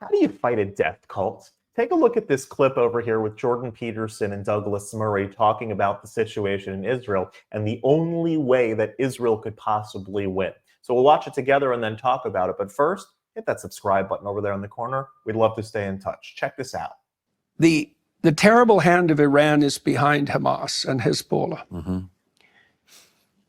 How do you fight a death cult? Take a look at this clip over here with Jordan Peterson and Douglas Murray talking about the situation in Israel and the only way that Israel could possibly win. So we'll watch it together and then talk about it. But first, hit that subscribe button over there in the corner. We'd love to stay in touch. Check this out. The terrible hand of Iran is behind Hamas and Hezbollah. Mm-hmm.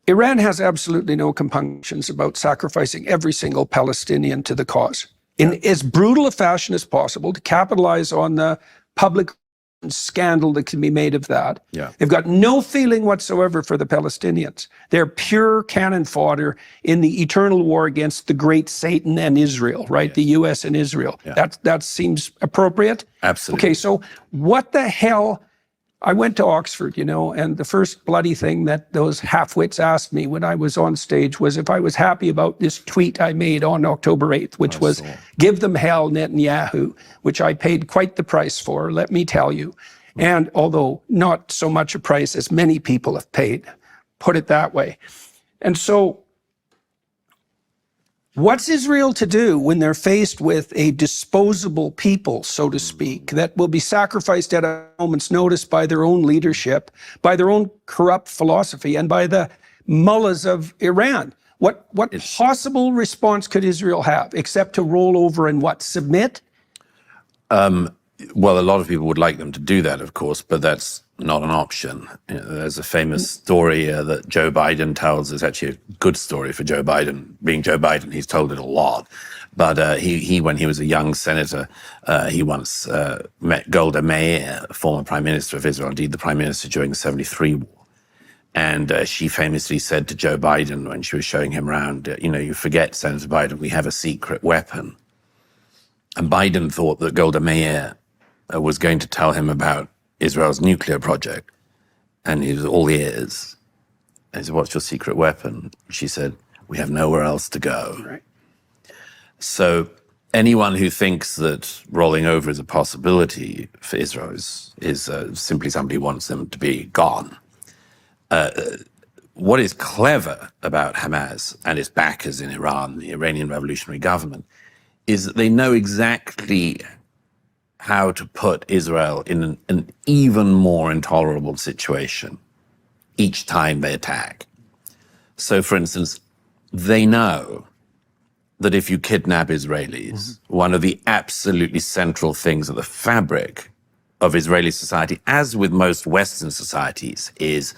Iran has absolutely no compunctions about sacrificing every single Palestinian to the cause in as brutal a fashion as possible to capitalize on the public scandal that can be made of that. Yeah. They've got no feeling whatsoever for the Palestinians. They're pure cannon fodder in the eternal war against the great Satan and Israel, right? Yes. The US and Israel. Yeah. That seems appropriate? Absolutely. Okay, so what the hell? I went to Oxford, and the first bloody thing that those half-wits asked me when I was on stage was if I was happy about this tweet I made on October 8th, which was, "Give them hell, Netanyahu," which I paid quite the price for, let me tell you. And although not so much a price as many people have paid, put it that way. And so what's Israel to do when they're faced with a disposable people, so to speak, that will be sacrificed at a moment's notice by their own leadership, by their own corrupt philosophy, and by the mullahs of Iran? What possible response could Israel have, except to roll over and submit? Well, a lot of people would like them to do that, of course, but that's not an option. There's a famous story that Joe Biden tells. It's actually a good story for Joe Biden. Being Joe Biden, he's told it a lot. But he when he was a young senator, he once met Golda Meir, former prime minister of Israel, indeed the prime minister during the 73 war. And she famously said to Joe Biden when she was showing him around, you forget, Senator Biden, we have a secret weapon. And Biden thought that Golda Meir was going to tell him about Israel's nuclear project. And he was all ears. And he said, "What's your secret weapon?" She said, "We have nowhere else to go." Right. So anyone who thinks that rolling over is a possibility for Israel is simply somebody who wants them to be gone. What is clever about Hamas and its backers in Iran, the Iranian Revolutionary Government, is that they know exactly how to put Israel in an even more intolerable situation each time they attack. So, for instance, they know that if you kidnap Israelis, one of the absolutely central things of the fabric of Israeli society, as with most Western societies, is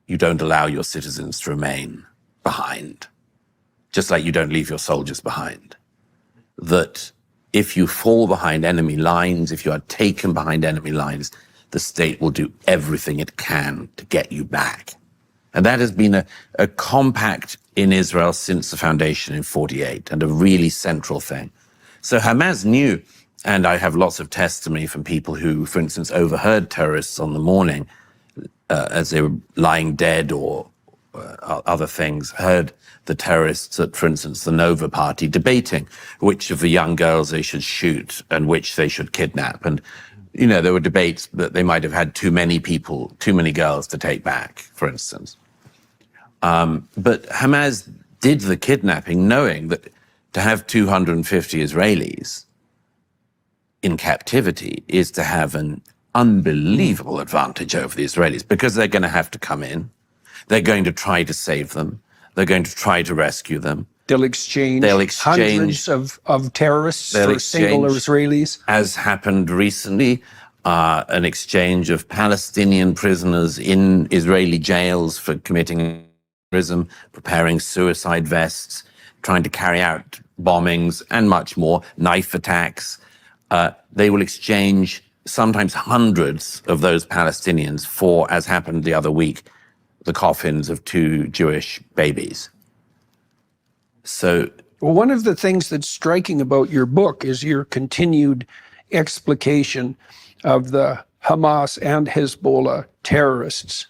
you don't allow your citizens to remain behind, just like you don't leave your soldiers behind. That if you fall behind enemy lines, if you are taken behind enemy lines, the state will do everything it can to get you back. And that has been a compact in Israel since the foundation in 48, and a really central thing. So Hamas knew, and I have lots of testimony from people who, for instance, overheard terrorists on the morning as they were lying dead or other things, heard the terrorists at, for instance, the Nova Party debating which of the young girls they should shoot and which they should kidnap. And, there were debates that they might have had too many girls to take back, for instance. But Hamas did the kidnapping knowing that to have 250 Israelis in captivity is to have an unbelievable advantage over the Israelis, because they're going to have to come in. They're going to try to save them. They're going to try to rescue them. They'll exchange hundreds of terrorists for single Israelis. As happened recently, an exchange of Palestinian prisoners in Israeli jails for committing terrorism, preparing suicide vests, trying to carry out bombings and much more, knife attacks. They will exchange sometimes hundreds of those Palestinians for, as happened the other week, the coffins of 2 Jewish babies. So, well, one of the things that's striking about your book is your continued explication of the Hamas and Hezbollah terrorists,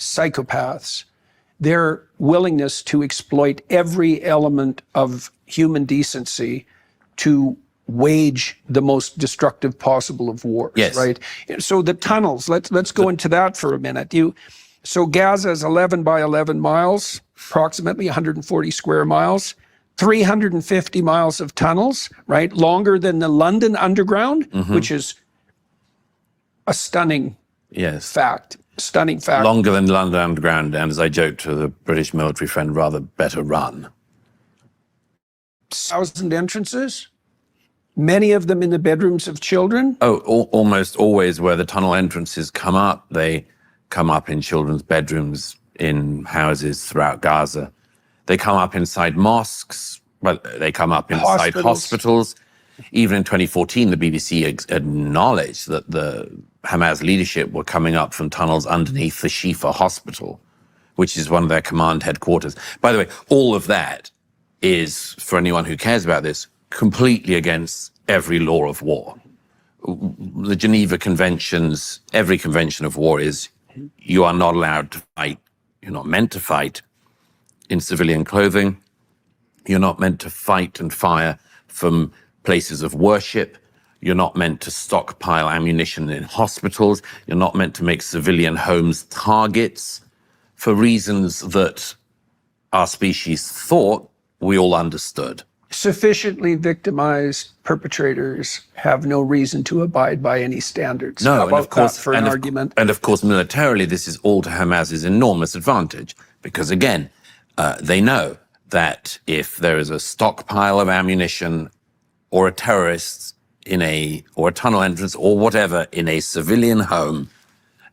psychopaths, their willingness to exploit every element of human decency to wage the most destructive possible of wars, yes. Right? So the tunnels, let's go into that for a minute. So Gaza is 11 by 11 miles, approximately 140 square miles. 350 miles of tunnels, right? Longer than the London Underground, which is a stunning fact. Stunning fact. Longer than London Underground, and as I joked to the British military friend, rather better run. 1,000 entrances, many of them in the bedrooms of children. Oh, almost always where the tunnel entrances come up, they come up in children's bedrooms, in houses throughout Gaza. They come up inside mosques, well, they come up inside hospitals. Even in 2014, the BBC acknowledged that the Hamas leadership were coming up from tunnels underneath the Shifa hospital, which is one of their command headquarters. By the way, all of that is, for anyone who cares about this, completely against every law of war. The Geneva Conventions, every convention of war is, you are not allowed to fight, you're not meant to fight in civilian clothing, you're not meant to fight and fire from places of worship, you're not meant to stockpile ammunition in hospitals, you're not meant to make civilian homes targets for reasons that our species thought we all understood. Sufficiently victimized perpetrators have no reason to abide by any standards. No, How and about of course, that for an argument? And of course, militarily, this is all to Hamas's enormous advantage, because again, they know that if there is a stockpile of ammunition or a terrorist or a tunnel entrance or whatever in a civilian home,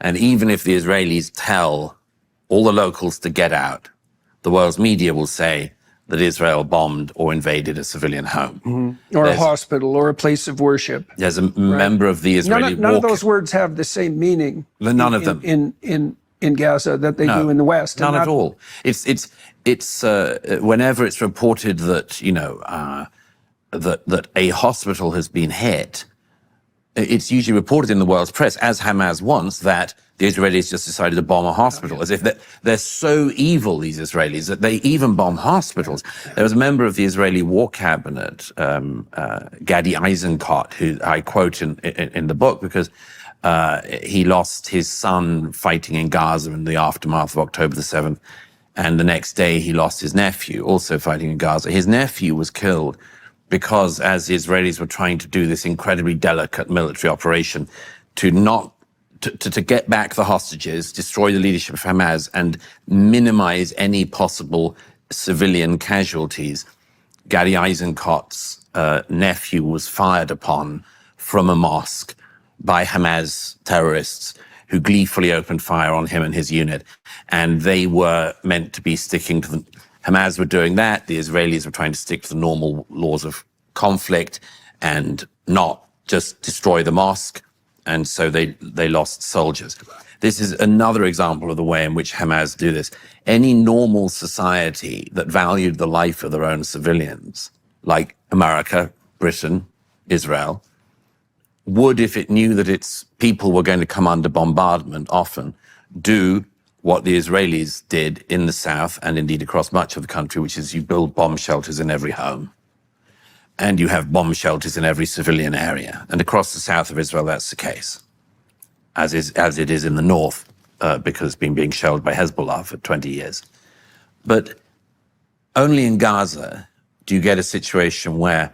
and even if the Israelis tell all the locals to get out, the world's media will say that Israel bombed or invaded a civilian home. Or a hospital or a place of worship. There's a member of the Israeli None of those words have the same meaning. None of them. In Gaza that they do in the West. None at all. It's whenever it's reported that, that a hospital has been hit, it's usually reported in the world's press, as Hamas wants, that the Israelis just decided to bomb a hospital, as if they're so evil, these Israelis, that they even bomb hospitals. There was a member of the Israeli war cabinet, Gadi Eisenkot, who I quote in the book because he lost his son fighting in Gaza in the aftermath of October the 7th. And the next day he lost his nephew, also fighting in Gaza. His nephew was killed because, as the Israelis were trying to do this incredibly delicate military operation to get back the hostages, destroy the leadership of Hamas, and minimize any possible civilian casualties, Gadi Eisenkot's nephew was fired upon from a mosque by Hamas terrorists who gleefully opened fire on him and his unit. And they were meant to be sticking to the... Hamas were doing that. The Israelis were trying to stick to the normal laws of conflict and not just destroy the mosque. And so they lost soldiers. This is another example of the way in which Hamas do this. Any normal society that valued the life of their own civilians, like America, Britain, Israel, would, if it knew that its people were going to come under bombardment, often do what the Israelis did in the south and indeed across much of the country, which is you build bomb shelters in every home. And you have bomb shelters in every civilian area. And across the south of Israel, that's the case, as it is in the north, because it's been being shelled by Hezbollah for 20 years. But only in Gaza do you get a situation where,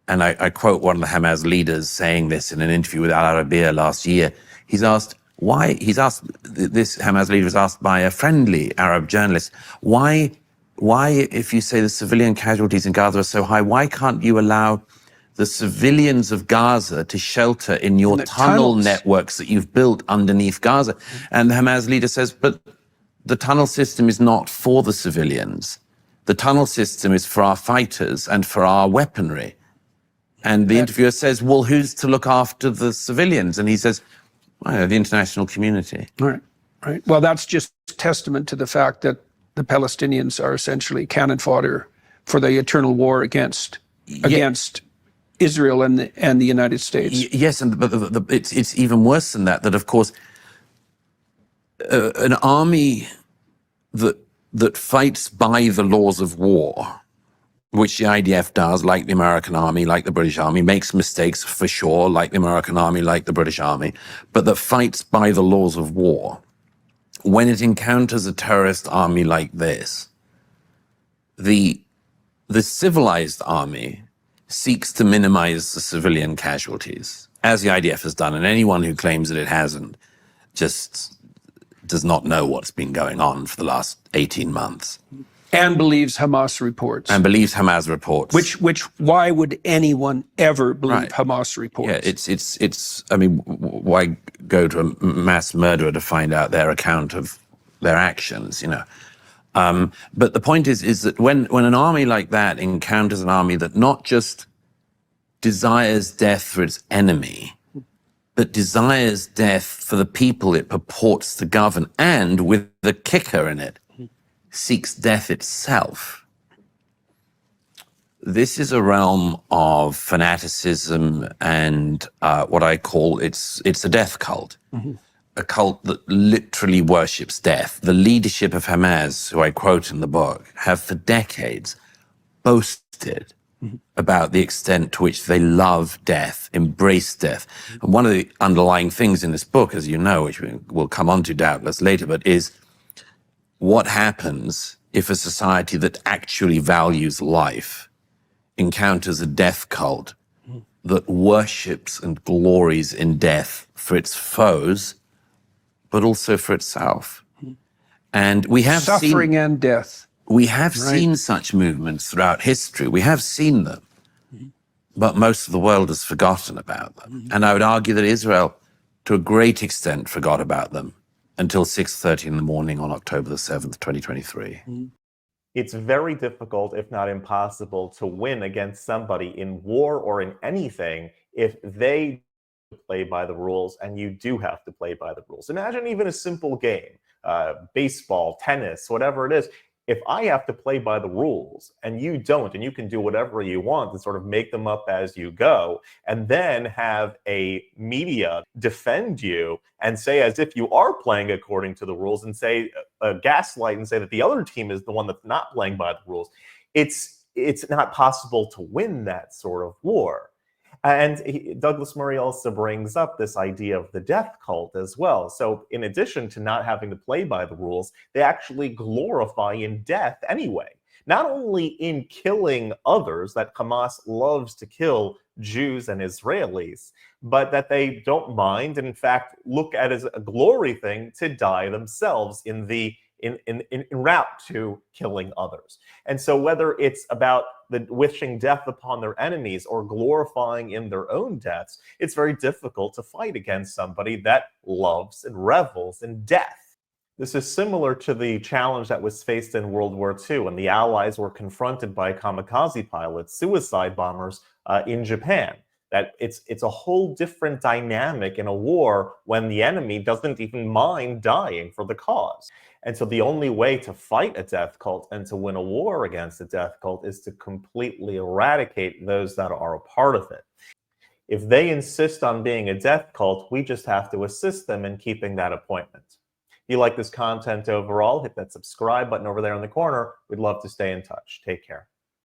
and I quote one of the Hamas leaders saying this in an interview with Al Arabiya last year, this Hamas leader was asked by a friendly Arab journalist, why, if you say the civilian casualties in Gaza are so high, why can't you allow the civilians of Gaza to shelter in your tunnel networks that you've built underneath Gaza? And the Hamas leader says, but the tunnel system is not for the civilians. The tunnel system is for our fighters and for our weaponry. And the interviewer says, well, who's to look after the civilians? And he says, well, the international community. Right. Well, that's just testament to the fact that the Palestinians are essentially cannon fodder for the eternal war against Israel and the United States. Yes, but it's even worse than that. That of course, an army that fights by the laws of war, which the IDF does, like the American army, like the British army, makes mistakes for sure, like the American army, like the British army, but that fights by the laws of war. When it encounters a terrorist army like this, the the civilized army seeks to minimize the civilian casualties, as the IDF has done, and anyone who claims that it hasn't just does not know what's been going on for the last 18 months. And believes Hamas reports. And believes Hamas reports. Which why would anyone ever believe Right. Hamas reports? Yeah, it's. I mean, why go to a mass murderer to find out their account of their actions? You know. But the point is that when an army like that encounters an army that not just desires death for its enemy, but desires death for the people it purports to govern, and with the kicker in it, seeks death itself. This is a realm of fanaticism and what I call it's a death cult. Mm-hmm. A cult that literally worships death. The leadership of Hamas, who I quote in the book, have for decades boasted about the extent to which they love death, embrace death. And one of the underlying things in this book, as you know, which we'll come on to doubtless later, but is what happens if a society that actually values life encounters a death cult that worships and glories in death for its foes, but also for itself. And we have suffering and death. We have seen such movements throughout history. We have seen them, but most of the world has forgotten about them. And I would argue that Israel, to a great extent, forgot about them until 6:30 in the morning on October the 7th, 2023. It's very difficult, if not impossible, to win against somebody in war or in anything if they play by the rules and you do have to play by the rules. Imagine even a simple game, baseball, tennis, whatever it is. If I have to play by the rules and you don't, and you can do whatever you want and sort of make them up as you go, and then have a media defend you and say as if you are playing according to the rules and say, gaslight and say that the other team is the one that's not playing by the rules, it's not possible to win that sort of war. And Douglas Murray also brings up this idea of the death cult as well. So in addition to not having to play by the rules, they actually glorify in death anyway. Not only in killing others, that Hamas loves to kill Jews and Israelis, but that they don't mind, and in fact look at it as a glory thing to die themselves in route to killing others. And so whether it's about the wishing death upon their enemies or glorifying in their own deaths, it's very difficult to fight against somebody that loves and revels in death. This is similar to the challenge that was faced in World War II when the Allies were confronted by kamikaze pilots, suicide bombers in Japan. That it's a whole different dynamic in a war when the enemy doesn't even mind dying for the cause. And so the only way to fight a death cult and to win a war against a death cult is to completely eradicate those that are a part of it. If they insist on being a death cult, we just have to assist them in keeping that appointment. If you like this content overall, hit that subscribe button over there in the corner. We'd love to stay in touch. Take care.